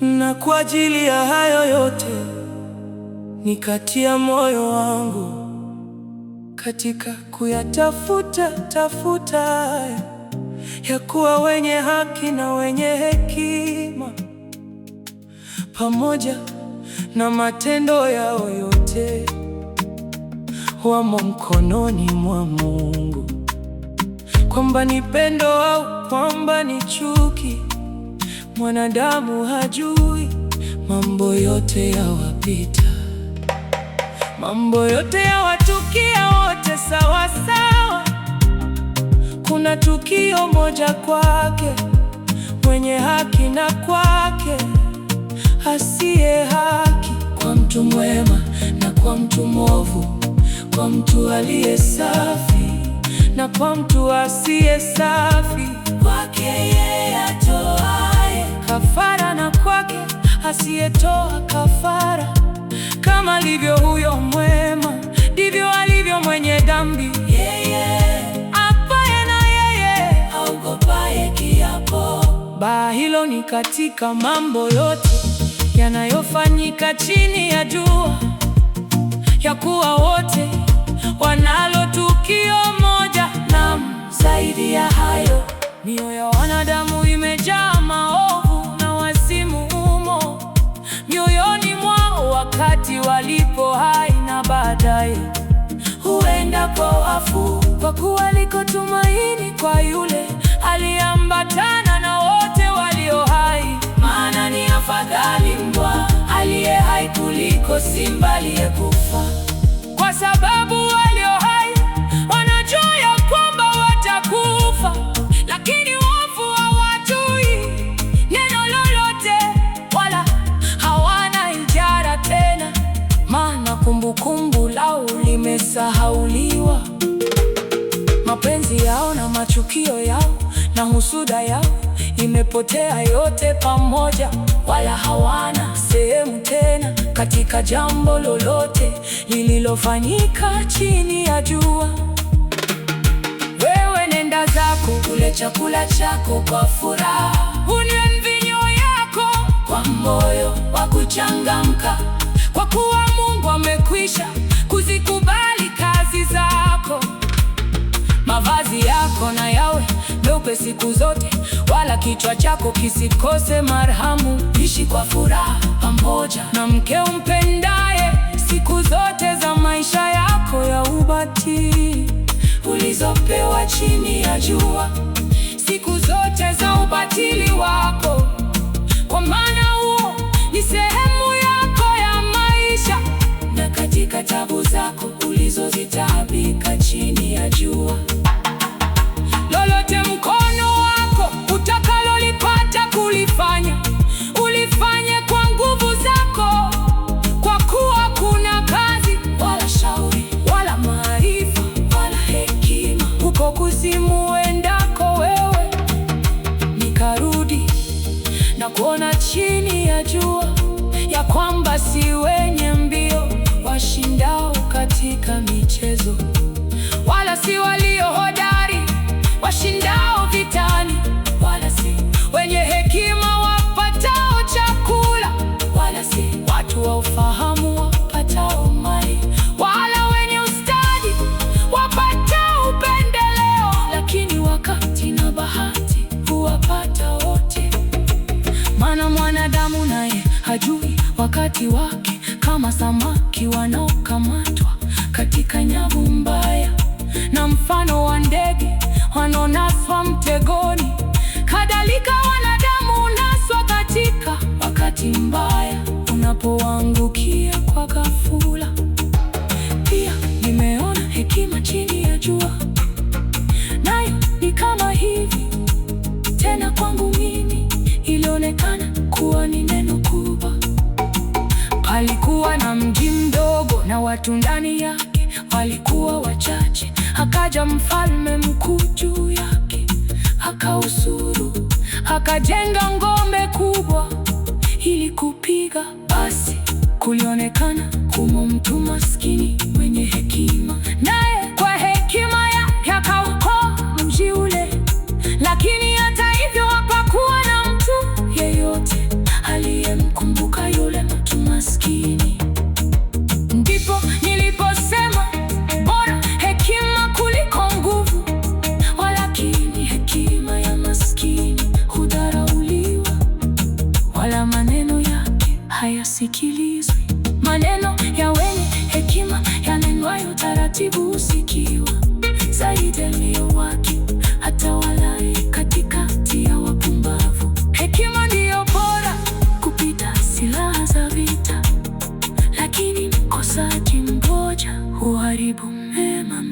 Na kwa ajili ya hayo yote nikatia moyo wangu katika kuyatafuta haya ya kuwa wenye haki na wenye hekima, pamoja na matendo yao yote wamo mkononi mwa Mungu. Kwamba ni pendo au kwamba ni chuki, mwanadamu hajui. Mambo yote yawapita, mambo yote yawatukia wote sawa sawa. Kuna tukio moja kwake mwenye haki na kwake asiye haki, kwa mtu mwema na kwa mtu mwovu, kwa mtu aliye safi na kwa mtu asiye safi. Kwake yeye atoaye kafara na kwake asiyetoa kafara. Kama alivyo huyo mwema, ndivyo alivyo mwenye dhambi. Yeye apaye na yeye aogopaye kiapo. Hilo ni katika mambo yote yanayofanyika chini ya jua, ya kuwa wote wanalo tukio moja. Na zaidi ya hayo, mioyo ya wanadamu imejaa maovu na wazimu umo mioyoni mwao wakati walipo hai, na baadaye huenda kwa wafu. Kwa kuwa liko tumaini kwa yule aliyeambatana na wote walio hai. Maana ni afadhali mbwa aliye hai kuliko simba aliyekufa. Kwa sababu walio hai wanajua ya kwamba watakufa, lakini wafu hawajui neno lolote, wala hawana ijara tena, maana kumbukumbu lao limesahauliwa. Mapenzi yao na machukio yao na husuda yao imepotea yote pamoja, wala hawana sehemu tena katika jambo lolote lililofanyika chini ya jua. Wewe nenda zako, ule chakula chako kwa furaha, unywe mvinyo yako kwa moyo wa kuchangamka, kwa kuwa Mungu amekwisha kuzikubali kazi zako. Mavazi yako na yawe meupe siku zote, wala kichwa chako kisikose marhamu. Ishi kwa furaha pamoja na mke umpendaye siku zote za maisha yako ya ubatili ulizopewa chini ya jua, siku zote za ubatili wako, kwa maana huo ni sehemu yako ya maisha. Na katika tabu zako ulizozitaabika chini ya jua, lolote mkono wako utakalolipata kulifanya, ulifanye kwa nguvu zako, kwa kuwa kuna kazi wala shauri wala maarifa wala hekima huko kuzimu endako wewe. Nikarudi na kuona chini ya jua ya kwamba si wenye mbio washindao katika michezo, wala si walio hodari washindao vitani, wala si wenye hekima wapatao chakula, wala si watu wa ufahamu wapatao mali, wala wenye ustadi wapatao upendeleo, lakini wakati na bahati huwapata wote. Maana mwanadamu naye hajui wakati wake, kama samaki wanaokamatwa katika nyavu mbaya, na mfano wa ndege wanaonaswa mtegoni, kadhalika wanadamu unaswa katika wakati mbaya unapoangukia kwa ghafula. Pia nimeona hekima chini ya jua, nayo ni kama hivi tena. Kwangu mimi ilionekana kuwa ni neno kubwa. Palikuwa na mji mdogo na watu ndani yake walikuwa wachache. Akaja mfalme mkuu juu yake, akausuru, akajenga ngome kubwa ili kupiga. Basi kulionekana kumo mtu maskini mwenye hekima, naye kwa hekima yake akauokoa mji ule. Lakini hata hivyo hapakuwa na mtu Maneno taratibu husikiwa, zaidi aliyo wake atawalai katikati ya wapumbavu. Hekima ndiyo bora kupita silaha za vita, lakini mkosaji mmoja huharibu mema.